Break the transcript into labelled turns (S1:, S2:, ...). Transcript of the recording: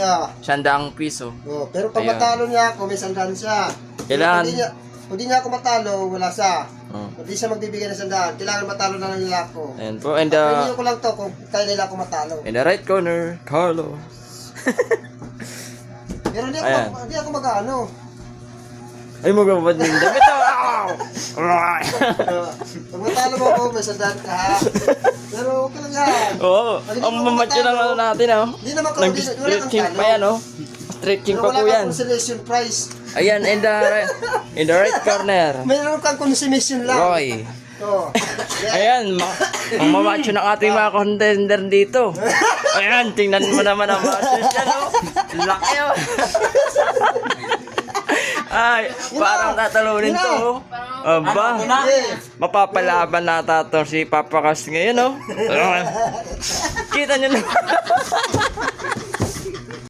S1: Yeah.
S2: 100 piso.
S1: Oh, pero pag
S2: Ayan.
S1: matalo niya ako, may sandaan siya.
S2: Kailangan-
S1: Kung di niya ako matalo, wala siya.
S2: Oh.
S1: Kung di siya magbibigay ng sandaan, kailangan matalo na lang nila ako.
S2: Ayan po. And
S1: Piliin ko lang to kung kaya nila ako matalo.
S2: in the right corner, Carlos.
S1: Pero hindi
S2: Ayan.
S1: ako mag-ano.
S2: Ay, magabad ng damit. Ow!
S1: Pag matalo mo ako, may sandaan ka ha. Pero okay lang yan.
S2: Oo. Ang mamatyo ng ano natin, oh.
S1: Hindi naman wala kang
S2: Nag-stretching
S1: talo.
S2: pa yan, oh. Stretching
S1: Pero
S2: pa
S1: wala
S2: po
S1: kang
S2: yan.
S1: consolation prize.
S2: Ayan, in the right corner.
S1: Mayroon kang consummation lang.
S2: Roy.
S1: Oh.
S2: Ayan, ang mamacho ng ating mga contender dito. Ayan, tingnan mo naman ang macho siya, no? Laki, oh. Ay, parang tatalunin to, oh. Aba, mapapalaban nata to si Papa Kas ngayon, oh. Kita nyo na.